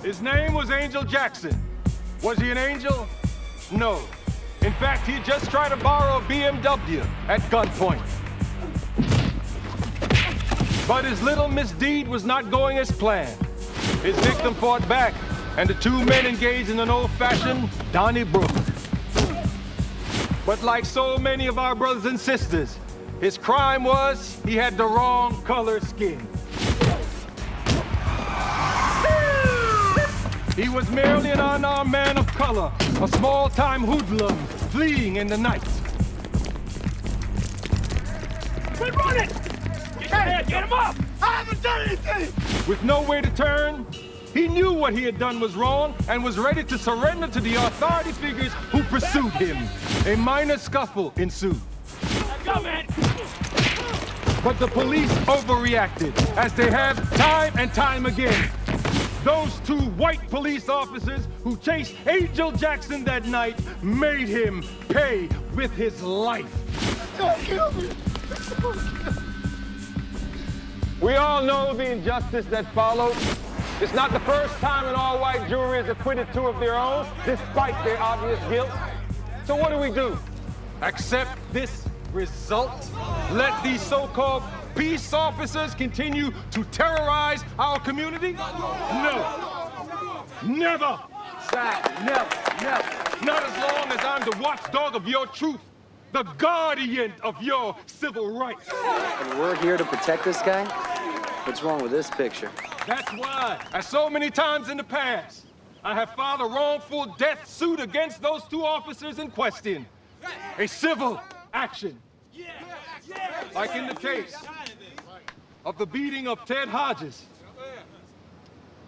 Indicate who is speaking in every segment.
Speaker 1: His name was Angel Jackson. Was he an angel? No. In fact, he just tried to borrow a BMW at gunpoint. But his little misdeed was not going as planned. His victim fought back, and the two men engaged in an old-fashioned Donnybrook. But like so many of our brothers and sisters, his crime was he had the wrong color skin. He was merely an unarmed man of color, a small-time hoodlum fleeing in the night.
Speaker 2: Quit running! Get him up! I haven't done anything!
Speaker 1: With nowhere to turn, he knew what he had done was wrong and was ready to surrender to the authority figures who pursued him. A minor scuffle ensued.
Speaker 2: Go, man!
Speaker 1: But the police overreacted, as they have time and time again. Those two white police officers who chased Angel Jackson that night made him pay with his life.
Speaker 2: Don't kill me!
Speaker 1: We all know the injustice that followed. It's not the first time an all-white jury has acquitted two of their own, despite their obvious guilt. So what do? Accept this result? Let these so-called peace officers continue to terrorize our community? No. Never. Never. Not as long as I'm the watchdog of your truth, the guardian of your civil rights.
Speaker 3: And we're here to protect this guy? What's wrong with this picture?
Speaker 1: That's why, as so many times in the past, I have filed a wrongful death suit against those two officers in question. A civil action. Like in the case of the beating of Ted Hodges,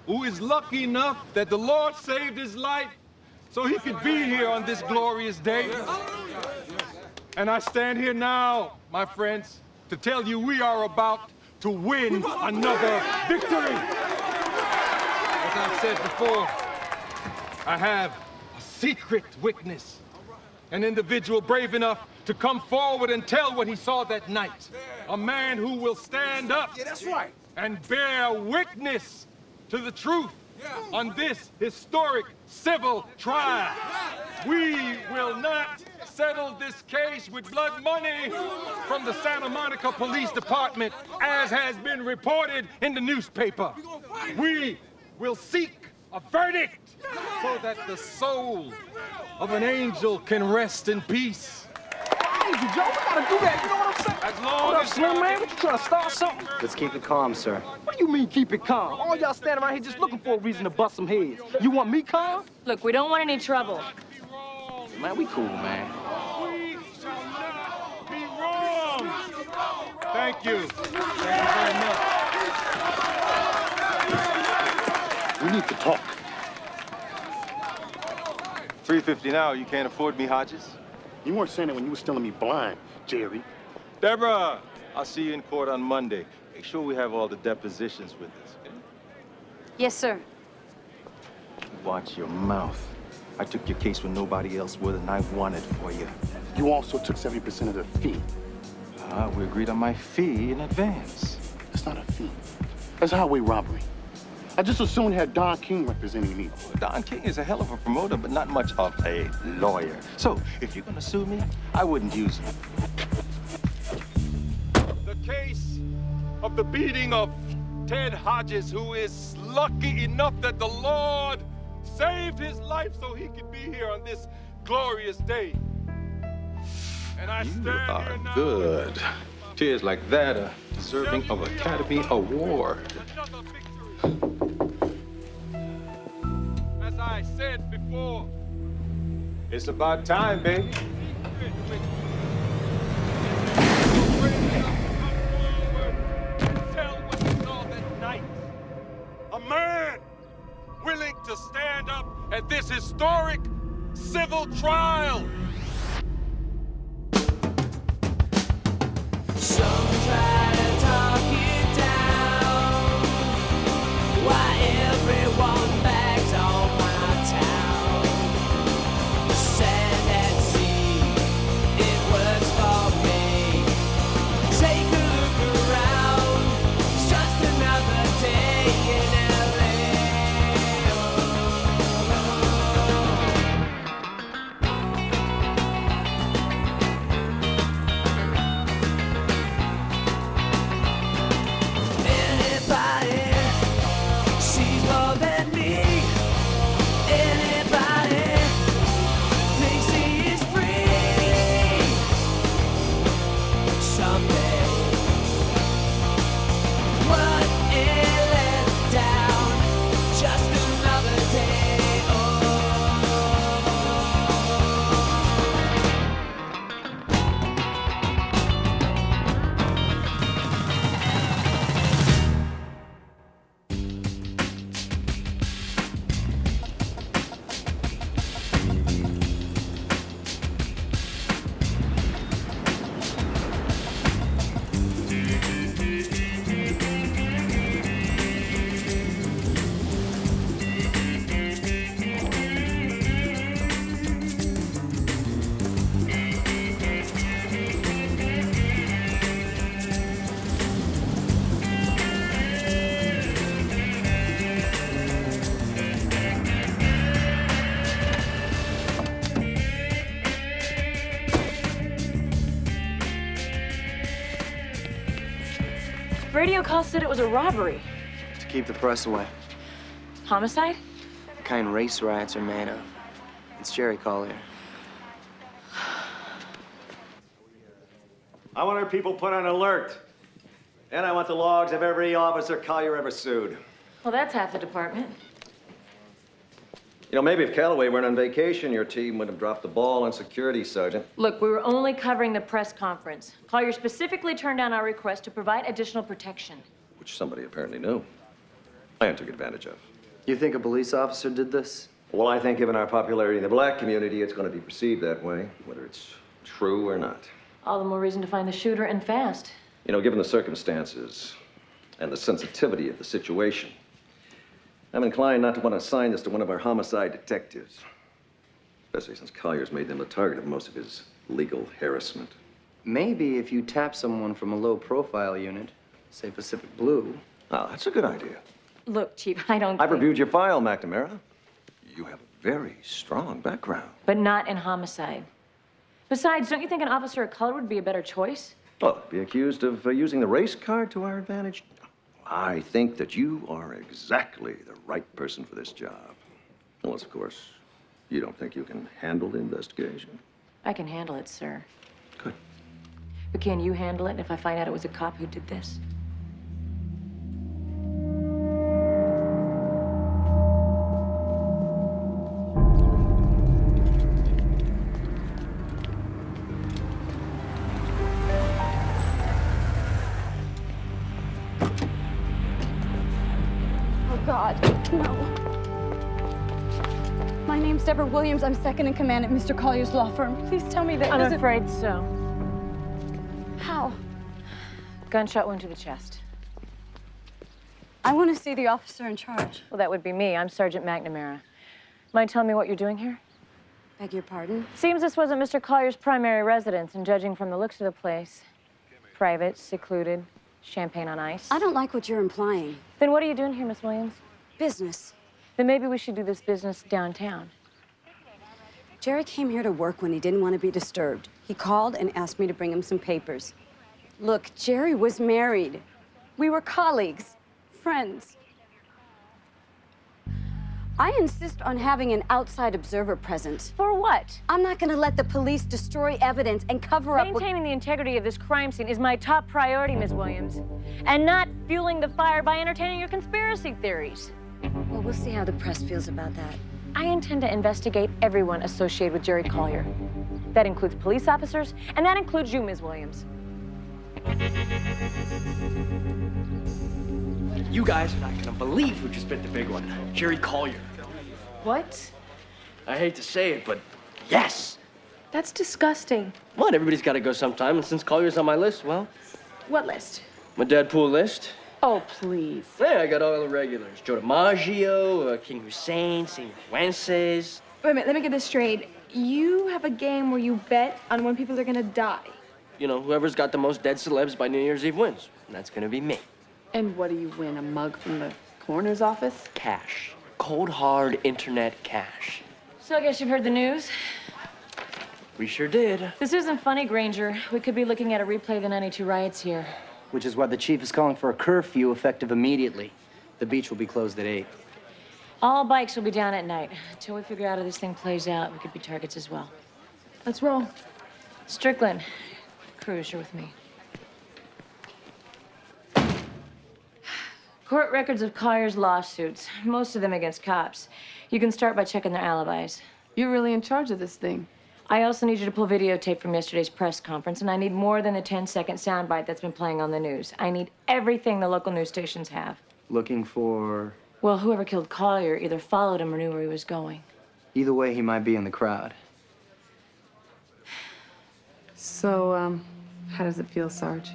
Speaker 1: who is lucky enough that the Lord saved his life so he could be here on this glorious day. And I stand here now, my friends, to tell you we are about to win another victory. As I've said before, I have a secret witness, an individual brave enough to come forward and tell what he saw that night. A man who will stand up and bear witness to the truth on this historic civil trial. We will not settle this case with blood money from the Santa Monica Police Department, as has been reported in the newspaper. We will seek a verdict so that the soul of an angel can rest in peace.
Speaker 4: Hey, Joe, we gotta do that, you know what I'm saying?
Speaker 1: As long
Speaker 4: What up,
Speaker 1: as
Speaker 4: Slim Man? What you trying to start something?
Speaker 3: Let's keep it calm, sir.
Speaker 4: What do you mean keep it calm? All y'all standing around here just looking for a reason to bust some heads. You want me calm?
Speaker 5: Look, we don't want any trouble.
Speaker 3: Man, we cool, man.
Speaker 1: We shall not be wrong. Thank you. Thank you very much.
Speaker 6: We need to talk.
Speaker 1: $3.50 now. You can't afford me, Hodges.
Speaker 6: You weren't saying that when you were stealing me blind, Jerry.
Speaker 1: Deborah, I'll see you in court on Monday. Make sure we have all the depositions with us. Okay?
Speaker 5: Yes, sir.
Speaker 7: Watch your mouth. I took your case when nobody else would, and I won it for you.
Speaker 6: You also took 70% of the fee.
Speaker 7: We agreed on my fee in advance.
Speaker 6: That's not a fee. That's highway robbery. I just assumed you had Don King representing me.
Speaker 7: Don King is a hell of a promoter, but not much of a lawyer. So, if you're gonna sue me, I wouldn't use him.
Speaker 1: The case of the beating of Ted Hodges, who is lucky enough that the Lord saved his life so he could be here on this glorious day. And I stand here
Speaker 7: are
Speaker 1: now.
Speaker 7: good. Cheers like that are deserving of Academy Award.
Speaker 1: Another victory. As I said before, it's about time, baby. Tell what you saw that night. A man willing to stand up at this historic civil trial.
Speaker 8: Some try to talk it down. Why everyone bags on my town? Sand and sea, it works for me. Take a look around. It's just another day in LA.
Speaker 5: radio call said it was a robbery.
Speaker 3: To keep the press away.
Speaker 5: Homicide?
Speaker 3: The kind race riots are made of. It's Jerry Collier.
Speaker 9: I want our people put on alert. And I want the logs of every officer Collier ever sued.
Speaker 5: Well, that's half the department.
Speaker 9: You know, maybe if Calloway weren't on vacation, your team would have dropped the ball on security, Sergeant.
Speaker 5: Look, we were only covering the press conference. Collier specifically turned down our request to provide additional protection.
Speaker 9: Which somebody apparently knew. And took advantage of.
Speaker 3: You think a police officer did this?
Speaker 9: Well, I think given our popularity in the black community, it's going to be perceived that way, whether it's true or not.
Speaker 5: All the more reason to find the shooter and fast.
Speaker 9: You know, given the circumstances and the sensitivity of the situation, I'm inclined not to want to assign this to one of our homicide detectives. Especially since Collier's made them the target of most of his legal harassment.
Speaker 3: Maybe if you tap someone from a low-profile unit, say Pacific Blue.
Speaker 9: Oh, that's a good idea.
Speaker 5: Look, Chief, I don't
Speaker 9: I've
Speaker 5: think...
Speaker 9: reviewed your file, McNamara. You have a very strong background.
Speaker 5: But not in homicide. Besides, don't you think an officer of color would be a better choice?
Speaker 9: Well, be accused of using the race card to our advantage? I think that you are exactly the right person for this job. Unless, of course, you don't think you can handle the investigation.
Speaker 5: I can handle it, sir.
Speaker 9: Good.
Speaker 5: But can you handle it if I find out it was a cop who did this?
Speaker 10: God, no. My name's Deborah Williams. I'm second in command at Mr. Collier's law firm. Please tell me that...
Speaker 5: I'm afraid so.
Speaker 10: How?
Speaker 5: Gunshot wound to the chest.
Speaker 10: I want to see the officer in charge.
Speaker 5: Well, that would be me. I'm Sergeant McNamara. Mind telling me what you're doing here?
Speaker 10: Beg your pardon?
Speaker 5: Seems this wasn't Mr. Collier's primary residence, and judging from the looks of the place, private, secluded, champagne on ice.
Speaker 10: I don't like what you're implying.
Speaker 5: Then what are you doing here, Miss Williams?
Speaker 10: Business.
Speaker 5: Then maybe we should do this business downtown.
Speaker 10: Jerry came here to work when he didn't want to be disturbed. He called and asked me to bring him some papers. Look, Jerry was married. We were colleagues, friends. I insist on having an outside observer present.
Speaker 5: For what?
Speaker 10: I'm not going to let the police destroy evidence and cover up...
Speaker 5: Maintaining the integrity of this crime scene is my top priority, Ms. Williams. And not fueling the fire by entertaining your conspiracy theories.
Speaker 10: Well, we'll see how the press feels about that.
Speaker 5: I intend to investigate everyone associated with Jerry Collier. That includes police officers, and that includes you, Ms. Williams.
Speaker 11: You guys are not gonna believe who just bit the big one. Jerry Collier.
Speaker 5: What?
Speaker 11: I hate to say it, but yes!
Speaker 12: That's disgusting.
Speaker 11: What? Everybody's gotta go sometime, and since Collier's on my list, well...
Speaker 12: What list?
Speaker 11: My Deadpool list.
Speaker 12: Oh, please.
Speaker 11: Yeah, I got all the regulars. Joe DiMaggio, King Hussein, St. Wences.
Speaker 12: Wait a minute, let me get this straight. You have a game where you bet on when people are gonna die.
Speaker 11: You know, whoever's got the most dead celebs by New Year's Eve wins. And that's gonna be me.
Speaker 12: And what do you win, a mug from the coroner's office?
Speaker 11: Cash. Cold, hard internet cash.
Speaker 5: So I guess you've heard the news?
Speaker 11: We sure did.
Speaker 5: This isn't funny, Granger. We could be looking at a replay of the '92 riots here.
Speaker 3: Which is why the chief is calling for a curfew effective immediately. The beach will be closed at 8.
Speaker 5: All bikes will be down at night. Until we figure out how this thing plays out, we could be targets as well.
Speaker 12: Let's roll.
Speaker 5: Strickland, Cruz, you're with me. Court records of Collier's lawsuits, most of them against cops. You can start by checking their alibis.
Speaker 12: You're really in charge of this thing.
Speaker 5: I also need you to pull videotape from yesterday's press conference, and I need more than the 10-second soundbite that's been playing on the news. I need everything the local news stations have.
Speaker 3: Looking for...
Speaker 5: Well, whoever killed Collier either followed him or knew where he was going.
Speaker 3: Either way, he might be in the crowd.
Speaker 12: So, how does it feel, Sarge?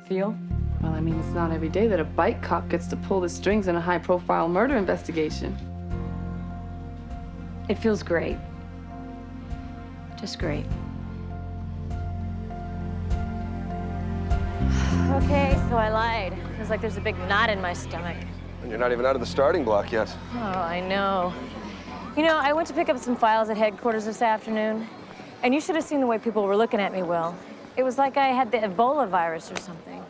Speaker 5: Feel?
Speaker 12: Well, I mean, it's not every day that a bike cop gets to pull the strings in a high-profile murder investigation.
Speaker 5: It feels great. Just great. Okay, so I lied. Feels like there's a big knot in my stomach.
Speaker 1: And you're not even out of the starting block yet.
Speaker 5: Oh, I know. You know, I went to pick up some files at headquarters this afternoon, and you should have seen the way people were looking at me, Will. It was like I had the Ebola virus or something.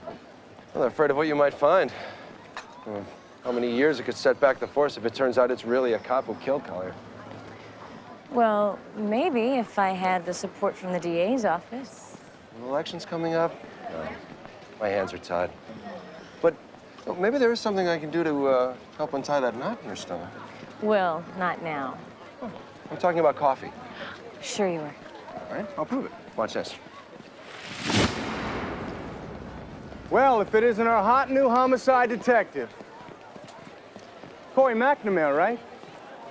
Speaker 13: Well, they're afraid of what you might find. How many years it could set back the force if it turns out it's really a cop who killed Collier.
Speaker 5: Well, maybe if I had the support from the DA's office.
Speaker 13: The election's coming up. My hands are tied. But maybe there is something I can do to help untie that knot in your stomach.
Speaker 5: Well, not now.
Speaker 13: I'm talking about coffee.
Speaker 5: Sure you are.
Speaker 13: All right, I'll prove it. Watch this.
Speaker 4: Well, if it isn't our hot new homicide detective. Corey McNamara, right?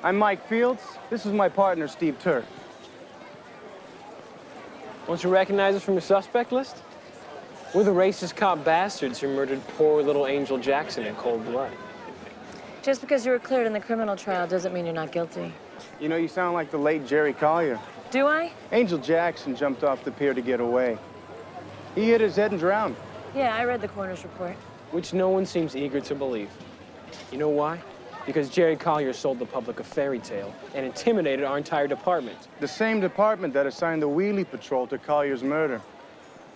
Speaker 4: I'm Mike Fields. This is my partner, Steve Turk.
Speaker 14: Don't you recognize us from your suspect list? We're the racist cop bastards who murdered poor little Angel Jackson in cold blood.
Speaker 5: Just because you were cleared in the criminal trial doesn't mean you're not guilty.
Speaker 4: You know, you sound like the late Jerry Collier.
Speaker 5: Do I?
Speaker 4: Angel Jackson jumped off the pier to get away. He hit his head and drowned.
Speaker 5: Yeah, I read the coroner's report.
Speaker 14: Which no one seems eager to believe. You know why? Because Jerry Collier sold the public a fairy tale and intimidated our entire department.
Speaker 4: The same department that assigned the Wheelie Patrol to Collier's murder.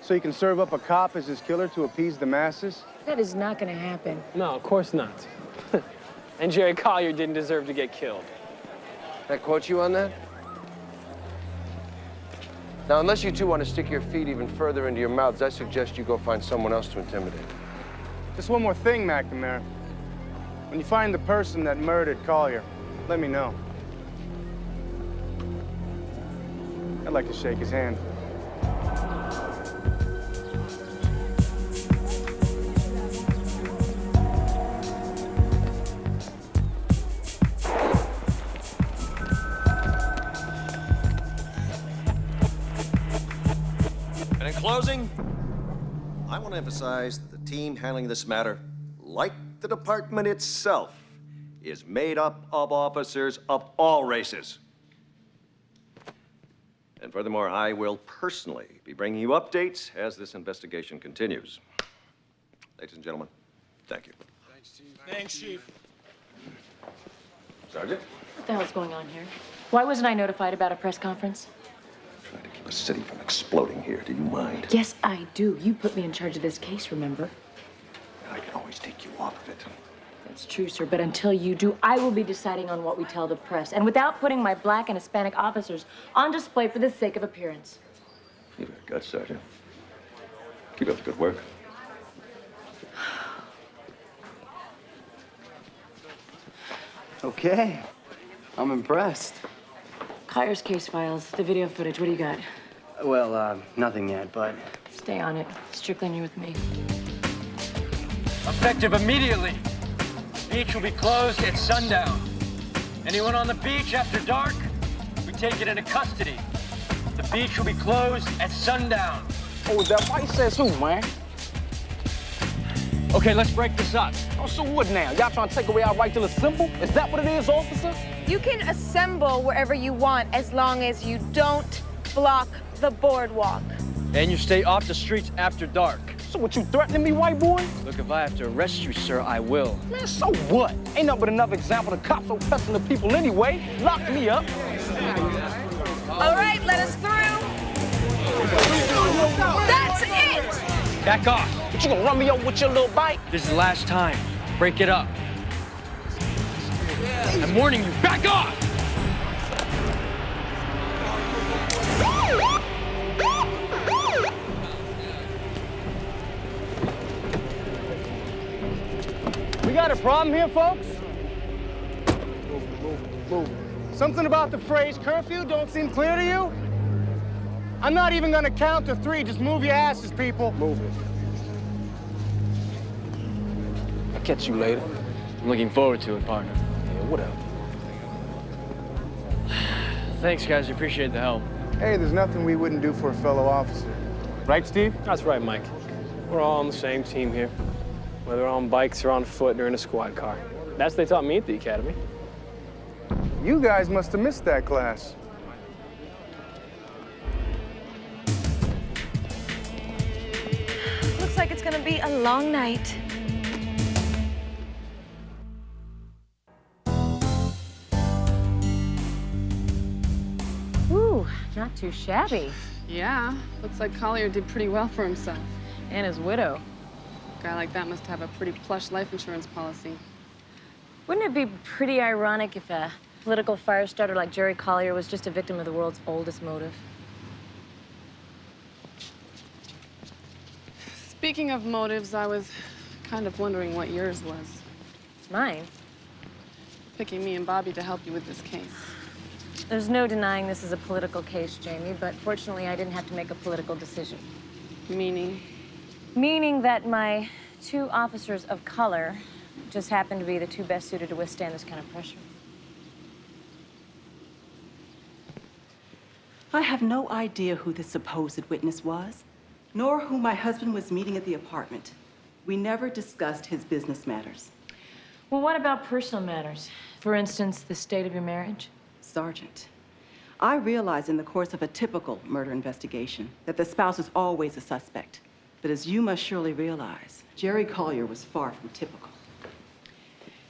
Speaker 4: So you can serve up a cop as his killer to appease the masses?
Speaker 5: That is not going to happen.
Speaker 14: No, of course not. And Jerry Collier didn't deserve to get killed.
Speaker 13: Can I quote you on that? Now, unless you two want to stick your feet even further into your mouths, I suggest you go find someone else to intimidate.
Speaker 4: Just one more thing, McNamara. When you find the person that murdered Collier, let me know. I'd like to shake his hand.
Speaker 9: And in closing, I want to emphasize that the team handling this matter, like the department itself, is made up of officers of all races. And furthermore, I will personally be bringing you updates as this investigation continues. Ladies and gentlemen, thank you.
Speaker 2: Thanks, Chief.
Speaker 9: Sergeant?
Speaker 5: What the hell's going on here? Why wasn't I notified about a press conference?
Speaker 9: Trying to keep the city from exploding here. Do you mind?
Speaker 5: Yes, I do. You put me in charge of this case, remember?
Speaker 9: I can always take you off of it.
Speaker 5: That's true, sir, but until you do, I will be deciding on what we tell the press, and without putting my black and Hispanic officers on display for the sake of appearance.
Speaker 9: You've got guts, Sergeant. Keep up the good work.
Speaker 3: Okay. I'm impressed.
Speaker 5: Collier's case files, the video footage, what do you got?
Speaker 3: Well, nothing yet, but...
Speaker 5: Stay on it. Strictly you with me.
Speaker 15: Effective immediately. Beach will be closed at sundown. Anyone on the beach after dark, we take it into custody. The beach will be closed at sundown.
Speaker 4: Oh, that white says who, man?
Speaker 15: Okay, let's break this up.
Speaker 4: Oh, so what now? Y'all trying to take away our right to assemble? Is that what it is, officer?
Speaker 16: You can assemble wherever you want as long as you don't block the boardwalk.
Speaker 15: And you stay off the streets after dark.
Speaker 4: So what, you threatening me, white boy?
Speaker 15: Look, if I have to arrest you, sir, I will.
Speaker 4: Man, so what? Ain't nothing but another example of cops oppressing the people anyway. Lock me up.
Speaker 16: All right, let us through. That's it!
Speaker 15: Back off.
Speaker 4: But you gonna run me over with your little bike?
Speaker 15: This is the last time. Break it up. I'm warning you, back off!
Speaker 4: We got a problem here, folks? Move. Something about the phrase curfew don't seem clear to you? I'm not even gonna count to 3. Just move your asses, people. Move it. I'll catch you later.
Speaker 15: I'm looking forward to it, partner.
Speaker 4: Yeah, whatever.
Speaker 15: Thanks, guys. I appreciate the help.
Speaker 4: Hey, there's nothing we wouldn't do for a fellow officer. Right, Steve?
Speaker 14: That's right, Mike. We're all on the same team here. Whether on bikes or on foot or in a squad car. That's what they taught me at the academy.
Speaker 4: You guys must have missed that class.
Speaker 16: Looks like it's gonna be a long night.
Speaker 5: Ooh, not too shabby.
Speaker 12: Yeah, looks like Collier did pretty well for himself.
Speaker 5: And his widow.
Speaker 12: A guy like that must have a pretty plush life insurance policy.
Speaker 5: Wouldn't it be pretty ironic if a political fire starter like Jerry Collier was just a victim of the world's oldest motive?
Speaker 12: Speaking of motives, I was kind of wondering what yours was.
Speaker 5: Mine?
Speaker 12: Picking me and Bobby to help you with this case.
Speaker 5: There's no denying this is a political case, Jamie, but fortunately I didn't have to make a political decision.
Speaker 12: Meaning?
Speaker 5: Meaning that my 2 officers of color just happen to be the 2 best suited to withstand this kind of pressure.
Speaker 17: I have no idea who this supposed witness was, nor who my husband was meeting at the apartment. We never discussed his business matters.
Speaker 5: Well, what about personal matters? For instance, the state of your marriage?
Speaker 17: Sergeant, I realize in the course of a typical murder investigation that the spouse is always a suspect. But as you must surely realize, Jerry Collier was far from typical.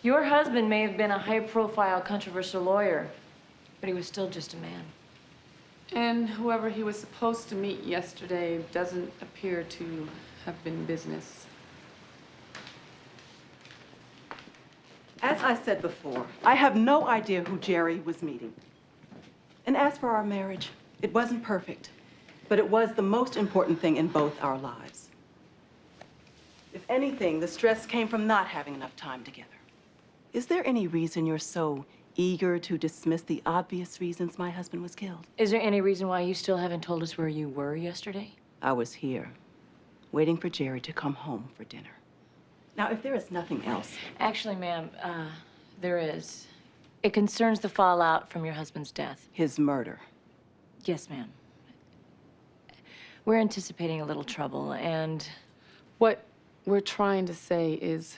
Speaker 5: Your husband may have been a high-profile, controversial lawyer, but he was still just a man.
Speaker 12: And whoever he was supposed to meet yesterday doesn't appear to have been business.
Speaker 17: As I said before, I have no idea who Jerry was meeting. And as for our marriage, it wasn't perfect, but it was the most important thing in both our lives. If anything, the stress came from not having enough time together. Is there any reason you're so eager to dismiss the obvious reasons my husband was killed?
Speaker 5: Is there any reason why you still haven't told us where you were yesterday?
Speaker 17: I was here, waiting for Jerry to come home for dinner. Now, if there is nothing else...
Speaker 5: Actually, ma'am, there is. It concerns the fallout from your husband's death.
Speaker 17: His murder.
Speaker 5: Yes, ma'am. We're anticipating a little trouble, and...
Speaker 12: What we're trying to say is,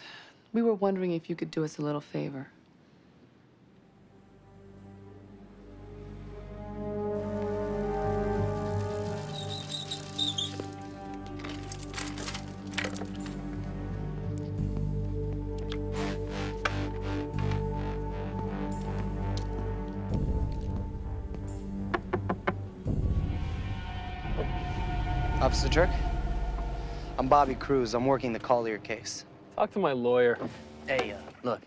Speaker 12: we were wondering if you could do us a little favor.
Speaker 3: Officer Turk? I'm Bobby Cruz. I'm working the Collier case.
Speaker 14: Talk to my lawyer.
Speaker 3: Hey, look,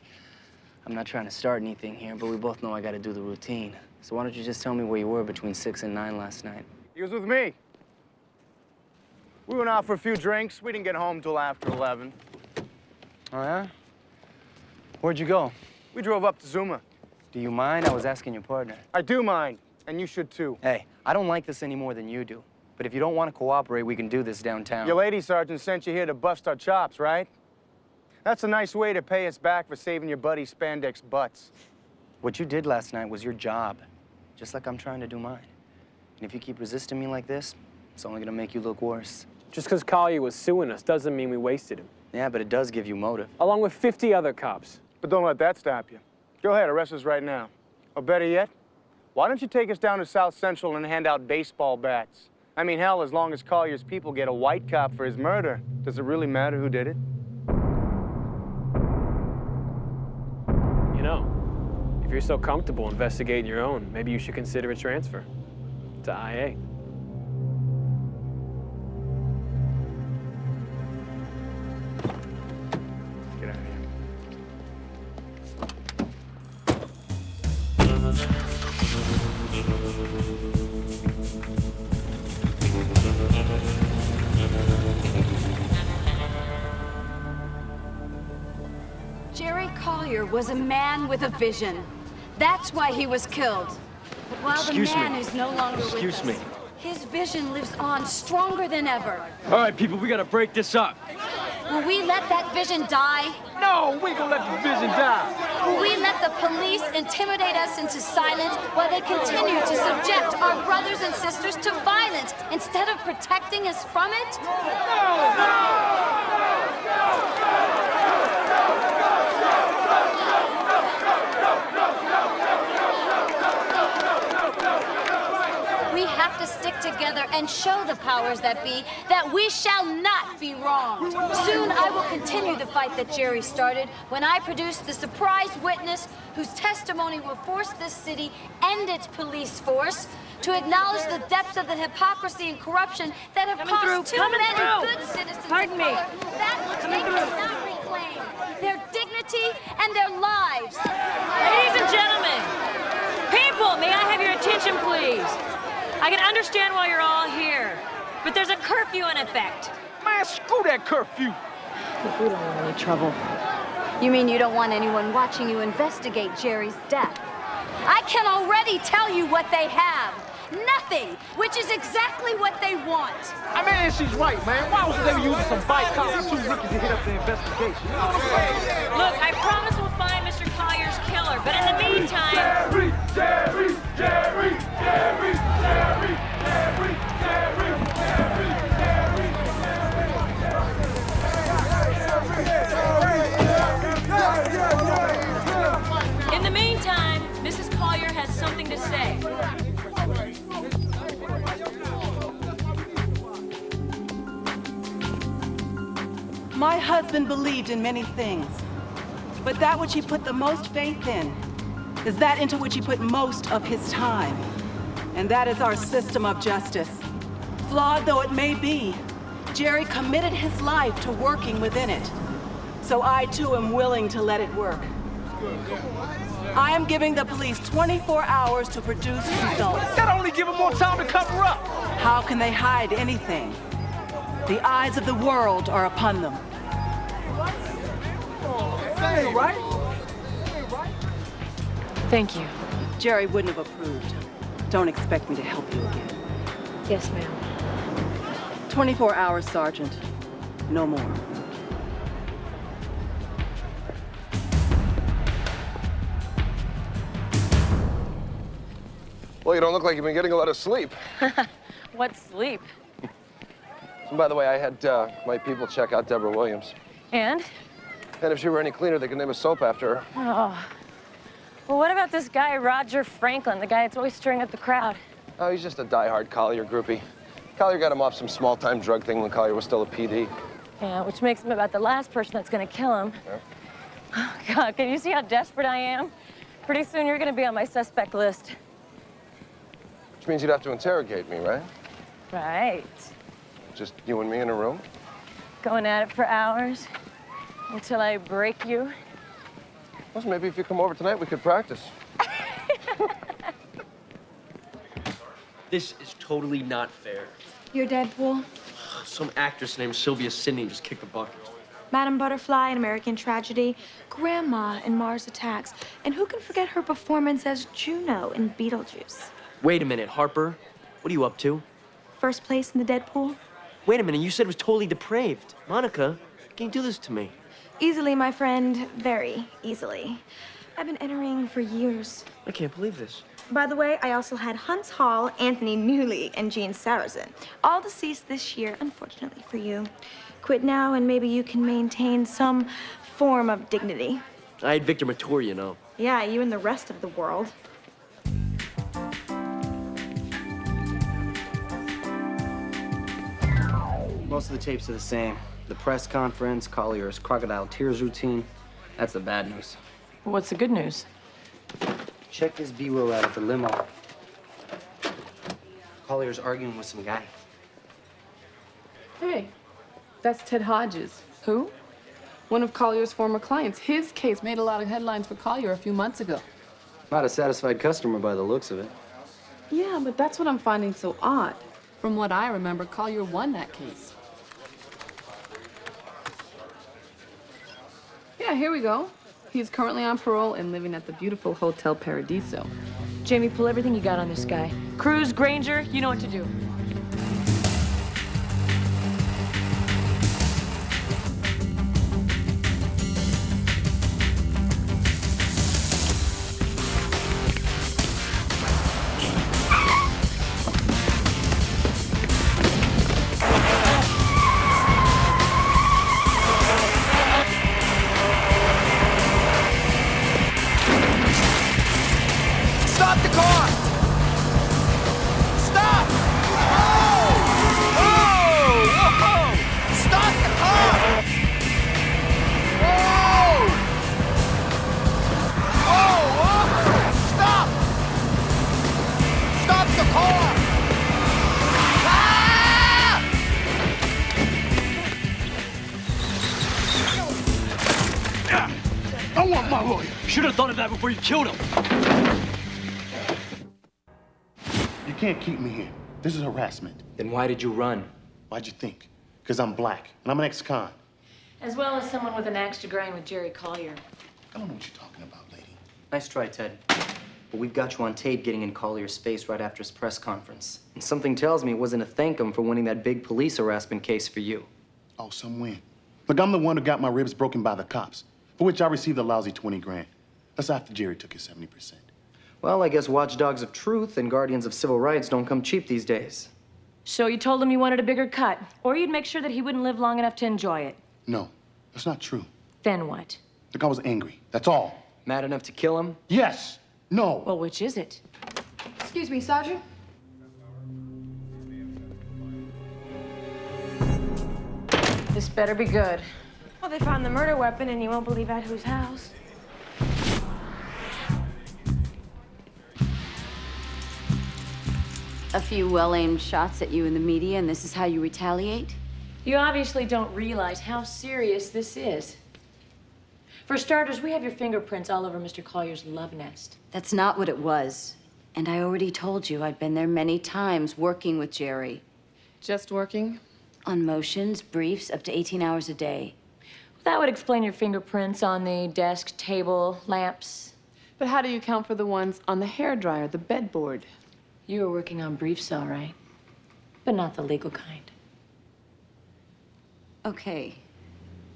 Speaker 3: I'm not trying to start anything here, but we both know I gotta do the routine. So why don't you just tell me where you were between 6 and 9 last night?
Speaker 4: He was with me. We went out for a few drinks. We didn't get home till after 11.
Speaker 3: Oh, yeah? Where'd you go?
Speaker 4: We drove up to Zuma.
Speaker 3: Do you mind? I was asking your partner.
Speaker 4: I do mind, and you should too.
Speaker 3: Hey, I don't like this any more than you do. But if you don't want to cooperate, we can do this downtown.
Speaker 4: Your lady sergeant sent you here to bust our chops, right? That's a nice way to pay us back for saving your buddy's spandex butts.
Speaker 3: What you did last night was your job, just like I'm trying to do mine. And if you keep resisting me like this, it's only gonna make you look worse.
Speaker 14: Just because Collier was suing us doesn't mean we wasted him.
Speaker 3: Yeah, but it does give you motive.
Speaker 14: Along with 50 other cops.
Speaker 4: But don't let that stop you. Go ahead, arrest us right now. Or better yet, why don't you take us down to South Central and hand out baseball bats? I mean, hell, as long as Collier's people get a white cop for his murder, does it really matter who did it?
Speaker 14: You know, if you're so comfortable investigating your own, maybe you should consider a transfer to IA.
Speaker 4: Get out of here.
Speaker 10: Jerry Collier was a man with a vision. That's why he was killed. But while the man is no longer with us,
Speaker 15: Excuse me.
Speaker 10: his vision lives on stronger than ever.
Speaker 15: All right, people, we gotta break this up.
Speaker 10: Will we let that vision die?
Speaker 15: No, we gonna let the vision die.
Speaker 10: Will we let the police intimidate us into silence while they continue to subject our brothers and sisters to violence instead of protecting us from it? We have to
Speaker 18: stick together and show the powers that be that we shall not be wronged. Soon I will continue the fight that Jerry started when I produce the surprise witness whose testimony will force this city and its police force to acknowledge the depths of the hypocrisy and corruption that have cost too many good citizens of color that which they cannot reclaim, their dignity and their lives.
Speaker 5: Ladies and gentlemen, people, may I have your attention, please? I can understand why you're all here, but there's a curfew in effect.
Speaker 1: Man, screw that curfew.
Speaker 5: Look, we don't want any trouble.
Speaker 10: You mean you don't want anyone watching you investigate Jerry's death?
Speaker 18: I can already tell you what they have. Nothing, which is exactly what they want.
Speaker 1: I mean, she's right, man. Why was they using some bike cops? Too rookies to hit up the investigation. You know what I'm saying?
Speaker 5: Look, I promise we'll find Mr. Collier's killer, but in the meantime...
Speaker 2: Jerry, Jerry, Jerry, Jerry, Jerry, Jerry, Jerry, Jerry,
Speaker 5: In the meantime, Mrs. Collier has something to say.
Speaker 17: My husband believed in many things, but that which he put the most faith in is that into which he put most of his time, and that is our system of justice. Flawed though it may be, Jerry committed his life to working within it, so I too am willing to let it work. I am giving the police 24 hours to produce results.
Speaker 1: That only give them more time to cover up.
Speaker 17: How can they hide anything? The eyes of the world are upon them.
Speaker 1: That ain't right.
Speaker 5: Thank you.
Speaker 17: Jerry wouldn't have approved. Don't expect me to help you again.
Speaker 5: Yes, ma'am.
Speaker 17: 24 hours, Sergeant. No more.
Speaker 13: Well, you don't look like you've been getting a lot of sleep.
Speaker 5: What sleep?
Speaker 13: And by the way, I had my people check out Deborah Williams.
Speaker 5: And?
Speaker 13: And if she were any cleaner, they could name a soap after her.
Speaker 5: Oh. Well, what about this guy, Roger Franklin, the guy that's always stirring up the crowd?
Speaker 13: Oh, he's just a die-hard Collier groupie. Collier got him off some small-time drug thing when Collier was still a PD.
Speaker 5: Yeah, which makes him about the last person that's gonna kill him.
Speaker 13: Yeah.
Speaker 5: Oh, God, can you see how desperate I am? Pretty soon you're gonna be on my suspect list.
Speaker 13: Which means you'd have to interrogate me, right?
Speaker 5: Right.
Speaker 13: Just you and me in a room?
Speaker 5: Going at it for hours until I break you.
Speaker 13: Well, maybe if you come over tonight, we could practice.
Speaker 11: This is totally not fair.
Speaker 16: You're Deadpool,
Speaker 11: Some actress named Sylvia Sidney just kicked the bucket.
Speaker 16: Madame Butterfly in American Tragedy, Grandma in Mars Attacks, and who can forget her performance as Juno in Beetlejuice?
Speaker 11: Wait a minute, Harper. What are you up to?
Speaker 16: First place in the Deadpool?
Speaker 11: Wait a minute, you said it was totally depraved. Monica, can you do this to me?
Speaker 16: Easily, my friend, very easily. I've been entering for years.
Speaker 11: I can't believe this.
Speaker 16: By the way, I also had Hunts Hall, Anthony Newley, and Gene Sarrazin. All deceased this year, unfortunately for you. Quit now, and maybe you can maintain some form of dignity.
Speaker 11: I had Victor Mature, you know.
Speaker 16: Yeah, you and the rest of the world.
Speaker 3: Most of the tapes are the same. The press conference, Collier's crocodile tears routine. That's the bad news.
Speaker 5: What's the good news?
Speaker 3: Check this B-roll out at the limo. Collier's arguing with some guy.
Speaker 12: Hey, that's Ted Hodges. Who? One of Collier's former clients. His case made a lot of headlines for Collier a few months ago.
Speaker 3: Not a satisfied customer by the looks of it.
Speaker 12: Yeah, but that's what I'm finding so odd. From what I remember, Collier won that case. Yeah, here we go. He's currently on parole and living at the beautiful Hotel Paradiso.
Speaker 5: Jamie, pull everything you got on this guy. Cruz, Granger, you know what to do.
Speaker 2: Stop the car! Stop!
Speaker 15: thought of that before you killed him.
Speaker 6: You can't keep me here. This is harassment.
Speaker 3: Then why did you run?
Speaker 6: Why'd you think? Because I'm black, and I'm an ex-con.
Speaker 5: As well as someone with an axe to grind with Jerry Collier.
Speaker 6: I don't know what you're talking about, lady.
Speaker 3: Nice try, Ted. But we've got you on tape getting in Collier's face right after his press conference. And something tells me it wasn't to thank him for winning that big police harassment case for you.
Speaker 6: Oh, some win. Look, I'm the one who got my ribs broken by the cops, for which I received a lousy 20 grand. That's after Jerry took his 70%.
Speaker 3: Well, I guess watchdogs of truth and guardians of civil rights don't come cheap these days.
Speaker 5: So you told him you wanted a bigger cut, or you'd make sure that he wouldn't live long enough to enjoy it.
Speaker 6: No, that's not true.
Speaker 5: Then what?
Speaker 6: Look, I was angry. That's all.
Speaker 3: Mad enough to kill him?
Speaker 6: Yes. No.
Speaker 5: Well, which is it?
Speaker 12: Excuse me, Sergeant?
Speaker 5: This better be good.
Speaker 16: Well, they found the murder weapon, and you won't believe at whose house.
Speaker 10: A few well-aimed shots at you in the media, and this is how you retaliate?
Speaker 5: You obviously don't realize how serious this is. For starters, we have your fingerprints all over Mr. Collier's love nest.
Speaker 10: That's not what it was. And I already told you I'd been there many times working with Jerry.
Speaker 12: Just working?
Speaker 10: On motions, briefs, up to 18 hours a day.
Speaker 5: That would explain your fingerprints on the desk, table, lamps.
Speaker 12: But how do you count for the ones on the hairdryer, the bedboard?
Speaker 5: You were working on briefs, all right. But not the legal kind.
Speaker 10: Okay.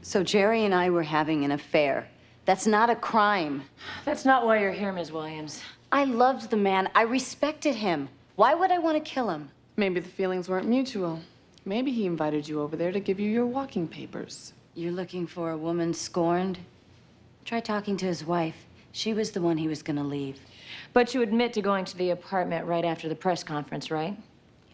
Speaker 10: So Jerry and I were having an affair. That's not a crime.
Speaker 5: That's not why you're here, Ms. Williams.
Speaker 10: I loved the man. I respected him. Why would I want to kill him?
Speaker 12: Maybe the feelings weren't mutual. Maybe he invited you over there to give you your walking papers.
Speaker 10: You're looking for a woman scorned? Try talking to his wife. She was the one he was gonna leave.
Speaker 5: But you admit to going to the apartment right after the press conference, right?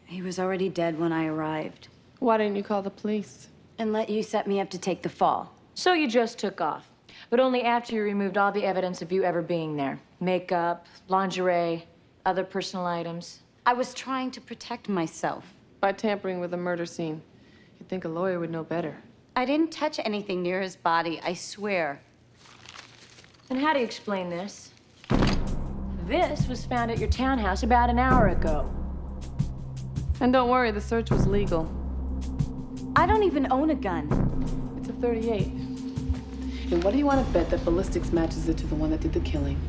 Speaker 10: He was already dead when I arrived.
Speaker 12: Why didn't you call the police?
Speaker 10: And let you set me up to take the fall.
Speaker 5: So you just took off, but only after you removed all the evidence of you ever being there. Makeup, lingerie, other personal items.
Speaker 10: I was trying to protect myself.
Speaker 12: By tampering with a murder scene. You'd think a lawyer would know better.
Speaker 10: I didn't touch anything near his body, I swear.
Speaker 5: And how do you explain this? This was found at your townhouse about an hour ago.
Speaker 12: And don't worry, the search was legal.
Speaker 10: I don't even own a gun.
Speaker 12: It's a .38. And what do you want to bet that ballistics matches it to the one that did the killing?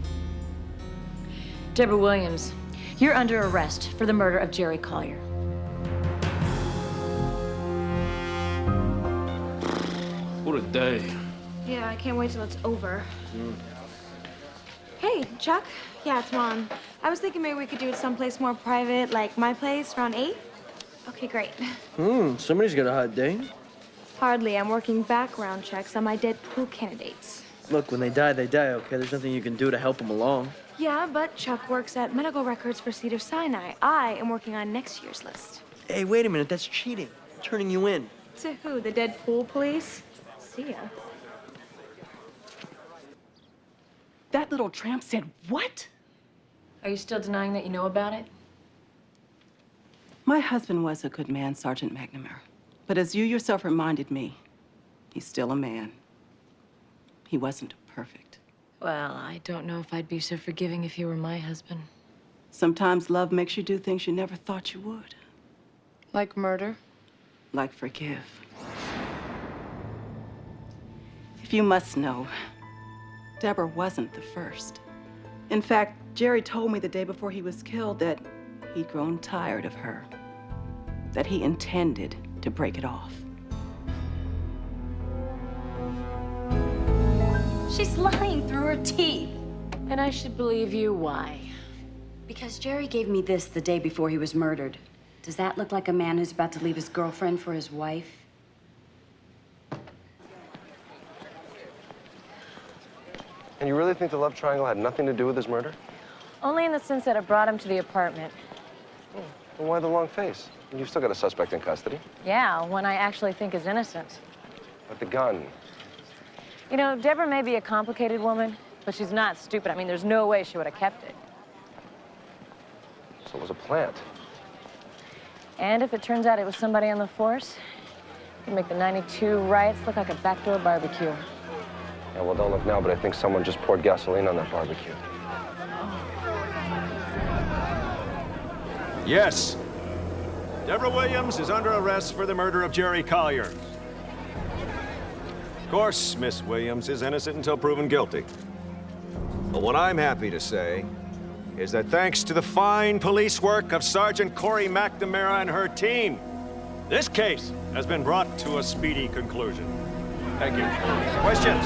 Speaker 5: Deborah Williams, you're under arrest for the murder of Jerry Collier.
Speaker 15: What a day.
Speaker 16: Yeah, I can't wait till it's over. Hey, Chuck. Yeah, it's Mom. I was thinking maybe we could do it someplace more private, like my place, around 8. Okay, great.
Speaker 11: Somebody's got a hot date.
Speaker 16: Hardly. I'm working background checks on my dead pool candidates.
Speaker 11: Look, when they die, okay? There's nothing you can do to help them along.
Speaker 16: Yeah, but Chuck works at medical records for Cedar Sinai. I am working on next year's list.
Speaker 11: Hey, wait a minute. That's cheating. I'm turning you in.
Speaker 16: To who? The dead pool police? See ya.
Speaker 17: That little tramp said what?
Speaker 5: Are you still denying that you know about it?
Speaker 17: My husband was a good man, Sergeant McNamara. But as you yourself reminded me, he's still a man. He wasn't perfect.
Speaker 5: Well, I don't know if I'd be so forgiving if you were my husband.
Speaker 17: Sometimes love makes you do things you never thought you would.
Speaker 12: Like murder?
Speaker 17: Like forgive. If you must know, Deborah wasn't the first. In fact, Jerry told me the day before he was killed that he'd grown tired of her, that he intended to break it off.
Speaker 10: She's lying through her teeth.
Speaker 5: And I should believe you. Why?
Speaker 10: Because Jerry gave me this the day before he was murdered. Does that look like a man who's about to leave his girlfriend for his wife?
Speaker 13: And you really think the love triangle had nothing to do with his murder?
Speaker 5: Only in the sense that it brought him to the apartment.
Speaker 13: Well, why the long face? You've still got a suspect in custody.
Speaker 5: Yeah, one I actually think is innocent.
Speaker 13: But the gun.
Speaker 5: You know, Deborah may be a complicated woman, but she's not stupid. I mean, there's no way she would have kept it.
Speaker 13: So it was a plant.
Speaker 5: And if it turns out it was somebody on the force, it'd make the '92 riots look like a backdoor barbecue.
Speaker 13: Yeah, well, don't look now, but I think someone just poured gasoline on that barbecue.
Speaker 19: Yes. Deborah Williams is under arrest for the murder of Jerry Collier. Of course, Miss Williams is innocent until proven guilty. But what I'm happy to say is that thanks to the fine police work of Sergeant Corey McNamara and her team, this case has been brought to a speedy conclusion. Thank you. Questions?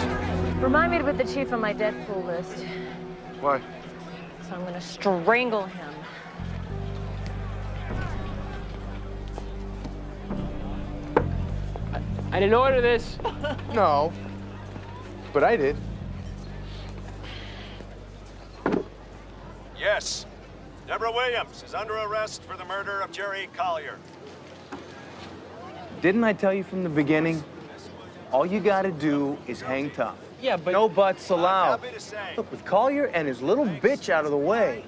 Speaker 5: Remind me to put the chief on my Deadpool list.
Speaker 13: Why?
Speaker 5: So I'm gonna strangle him.
Speaker 14: I didn't order this.
Speaker 4: No, but I did.
Speaker 19: Yes. Deborah Williams is under arrest for the murder of Jerry Collier.
Speaker 4: Didn't I tell you from the beginning? All you gotta do is hang tough.
Speaker 14: Yeah, but...
Speaker 4: No buts allowed. Look, with Collier and his little bitch out of the way,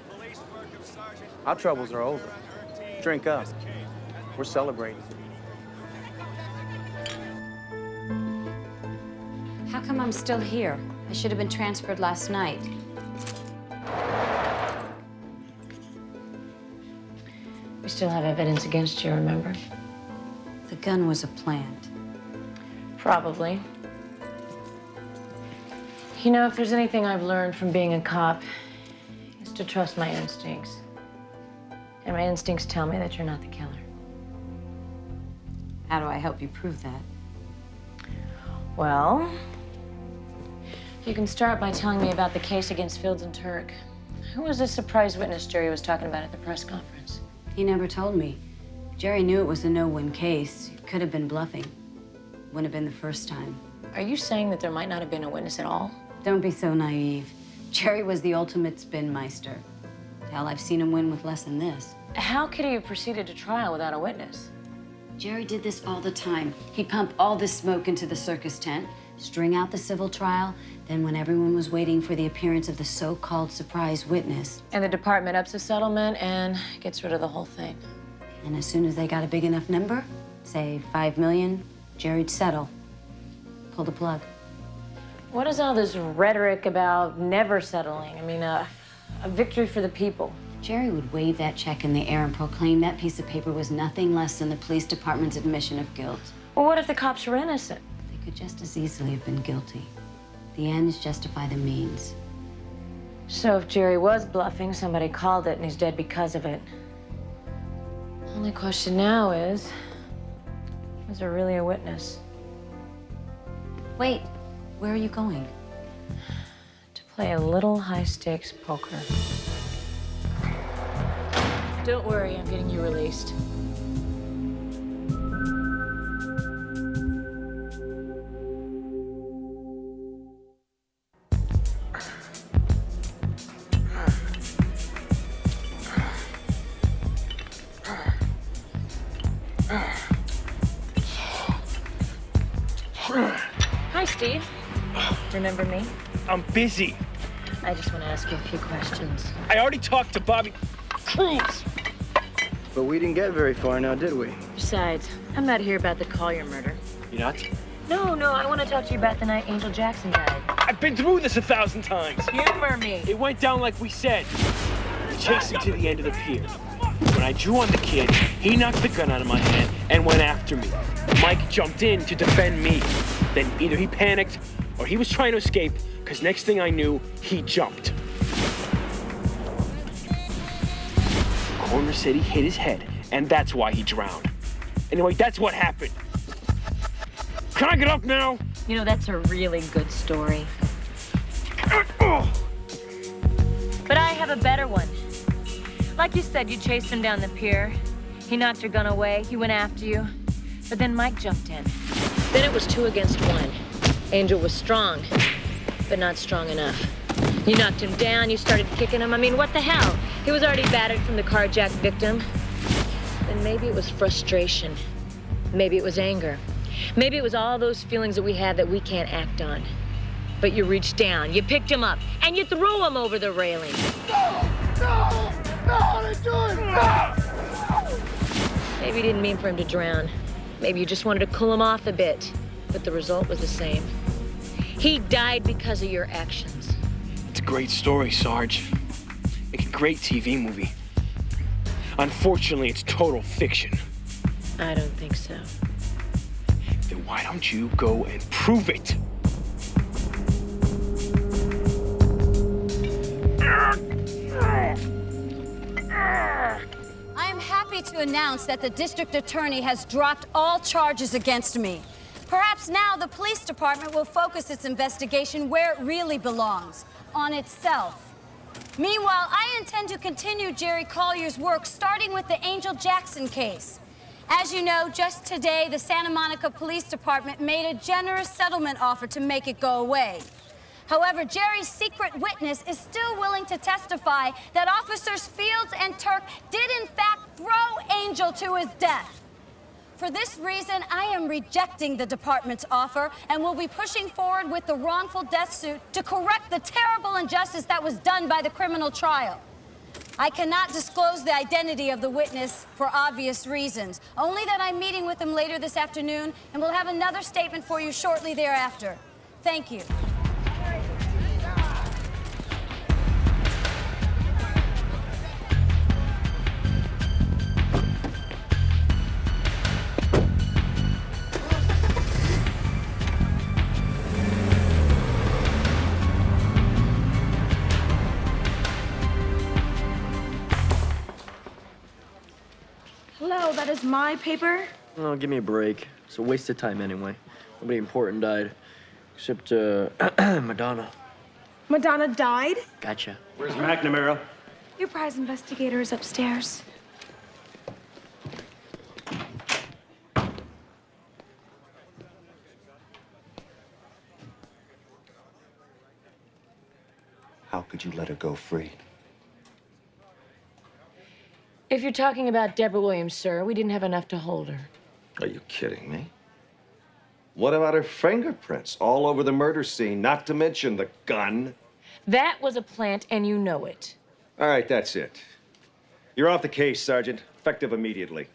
Speaker 4: our troubles are over. Drink up. We're celebrating.
Speaker 10: How come I'm still here? I should have been transferred last night.
Speaker 5: We still have evidence against you, remember?
Speaker 10: The gun was a plant.
Speaker 5: Probably. You know, if there's anything I've learned from being a cop, it's to trust my instincts. And my instincts tell me that you're not the killer.
Speaker 10: How do I help you prove that?
Speaker 5: Well, you can start by telling me about the case against Fields and Turk. Who was the surprise witness Jerry was talking about at the press conference?
Speaker 10: He never told me. Jerry knew it was a no-win case. It could have been bluffing. Wouldn't have been the first time.
Speaker 5: Are you saying that there might not have been a witness at all?
Speaker 10: Don't be so naive. Jerry was the ultimate spin meister. Hell, I've seen him win with less than this.
Speaker 5: How could he have proceeded to trial without a witness?
Speaker 10: Jerry did this all the time. He'd pump all this smoke into the circus tent, string out the civil trial, then when everyone was waiting for the appearance of the so-called surprise witness.
Speaker 5: And the department ups the settlement and gets rid of the whole thing.
Speaker 10: And as soon as they got a big enough number, say 5 million, Jerry'd settle. Pull the plug.
Speaker 5: What is all this rhetoric about never settling? I mean, a victory for the people.
Speaker 10: Jerry would wave that check in the air and proclaim that piece of paper was nothing less than the police department's admission of guilt.
Speaker 5: Well, what if the cops were innocent?
Speaker 10: They could just as easily have been guilty. The ends justify the means.
Speaker 5: So if Jerry was bluffing, somebody called it and he's dead because of it. Only question now is there really a witness?
Speaker 10: Wait, where are you going?
Speaker 5: To play a little high-stakes poker. Don't worry, I'm getting you released. Hi, Steve. Remember me?
Speaker 14: I'm busy.
Speaker 5: I just want to ask you a few questions.
Speaker 14: I already talked to Bobby Cruz.
Speaker 3: But we didn't get very far now, did we?
Speaker 5: Besides, I'm not here about the Collier murder.
Speaker 14: You not?
Speaker 5: No, I want to talk to you about the night Angel Jackson died.
Speaker 14: I've been through this 1,000 times.
Speaker 5: Humor me.
Speaker 14: It went down like we said. We chased him to the end of the pier. When I drew on the kid, he knocked the gun out of my hand and went after me. Mike jumped in to defend me. Then either he panicked or he was trying to escape, because next thing I knew, he jumped. Corner said he hit his head, and that's why he drowned. Anyway, that's what happened. Can I get up now?
Speaker 5: You know, that's a really good story. But I have a better one. Like you said, you chased him down the pier. He knocked your gun away. He went after you. But then Mike jumped in. Then it was 2 against 1. Angel was strong, but not strong enough. You knocked him down, you started kicking him. I mean, what the hell? He was already battered from the carjacked victim. Then maybe it was frustration. Maybe it was anger. Maybe it was all those feelings that we have that we can't act on. But you reached down, you picked him up, and you threw him over the railing.
Speaker 2: No, they're doing it!
Speaker 5: Maybe you didn't mean for him to drown. Maybe you just wanted to cool him off a bit. But the result was the same. He died because of your actions.
Speaker 14: It's a great story, Sarge. Make a great TV movie. Unfortunately, it's total fiction.
Speaker 5: I don't think so.
Speaker 14: Then why don't you go and prove it?
Speaker 18: I am happy to announce that the district attorney has dropped all charges against me. Perhaps now the police department will focus its investigation where it really belongs, on itself. Meanwhile, I intend to continue Jerry Collier's work, starting with the Angel Jackson case. As you know, just today, the Santa Monica Police Department made a generous settlement offer to make it go away. However, Jerry's secret witness is still willing to testify that Officers Fields and Turk did in fact throw Angel to his death. For this reason, I am rejecting the department's offer and will be pushing forward with the wrongful death suit to correct the terrible injustice that was done by the criminal trial. I cannot disclose the identity of the witness for obvious reasons, only that I'm meeting with him later this afternoon and will have another statement for you shortly thereafter. Thank you.
Speaker 16: Hello, that is my paper.
Speaker 11: Oh, give me a break. It's a waste of time anyway. Nobody important died. Except, Madonna.
Speaker 16: Madonna died?
Speaker 11: Gotcha.
Speaker 15: Where's McNamara?
Speaker 16: Your prize investigator is upstairs.
Speaker 13: How could you let her go free?
Speaker 5: If you're talking about Deborah Williams, sir, we didn't have enough to hold her.
Speaker 9: Are you kidding me? What about her fingerprints all over the murder scene, not to mention the gun?
Speaker 5: That was a plant, and you know it.
Speaker 19: All right, that's it. You're off the case, Sergeant. Effective immediately.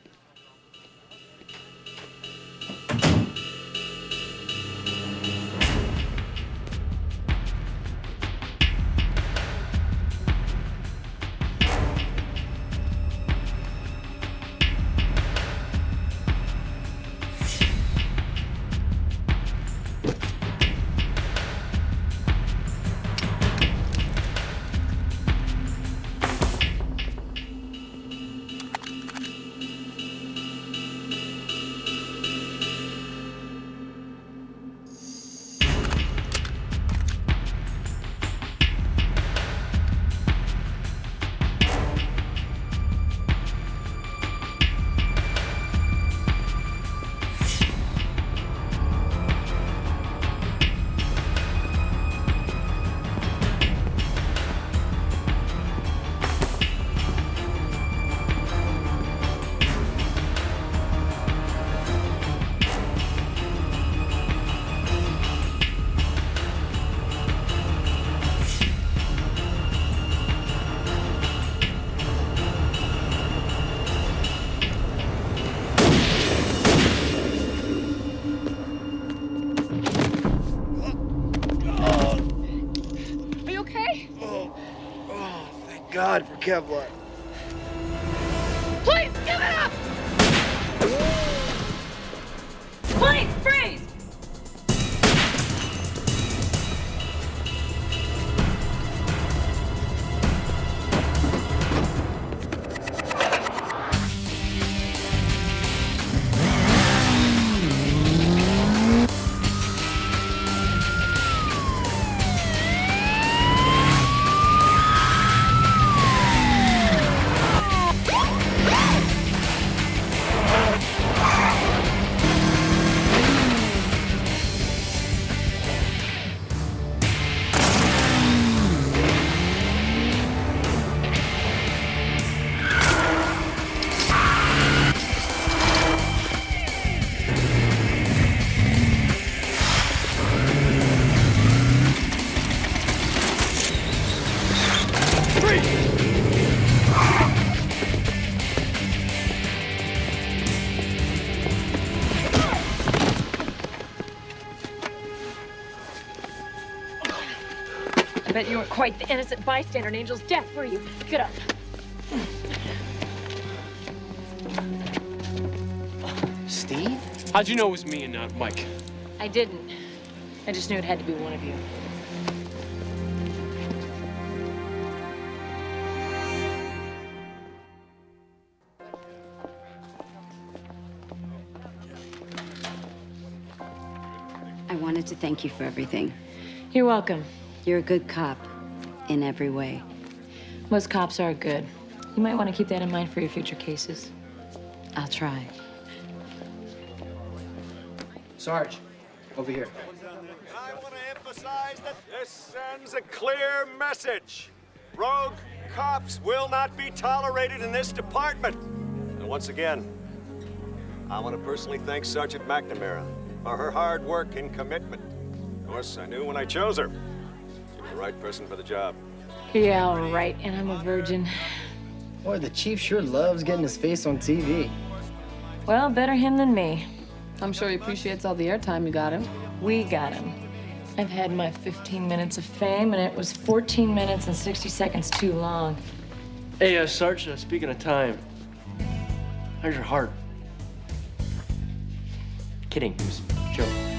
Speaker 2: God for Kevlar.
Speaker 8: Please, give it up! Please, freeze!
Speaker 5: bet you weren't quite the innocent bystander in Angel's death, were you? Get up.
Speaker 14: Steve? How'd you know it was me and not Mike?
Speaker 5: I didn't. I just knew it had to be one of you.
Speaker 10: I wanted to thank you for everything.
Speaker 5: You're welcome.
Speaker 10: You're a good cop in every way.
Speaker 5: Most cops are good. You might want to keep that in mind for your future cases.
Speaker 10: I'll try.
Speaker 11: Sarge, over here.
Speaker 19: I want to emphasize that this sends a clear message. Rogue cops will not be tolerated in this department. And once again, I want to personally thank Sergeant McNamara for her hard work and commitment. Of course, I knew when I chose her, she was the right person for the job.
Speaker 5: Yeah, all right, and I'm a virgin.
Speaker 3: Boy, the chief sure loves getting his face on TV.
Speaker 5: Well, better him than me.
Speaker 12: I'm sure he appreciates all the airtime you got him.
Speaker 5: We got him. I've had my 15 minutes of fame, and it was 14 minutes and 60 seconds too long.
Speaker 11: Hey, Sarge, speaking of time, how's your heart? Kidding, it was a joke.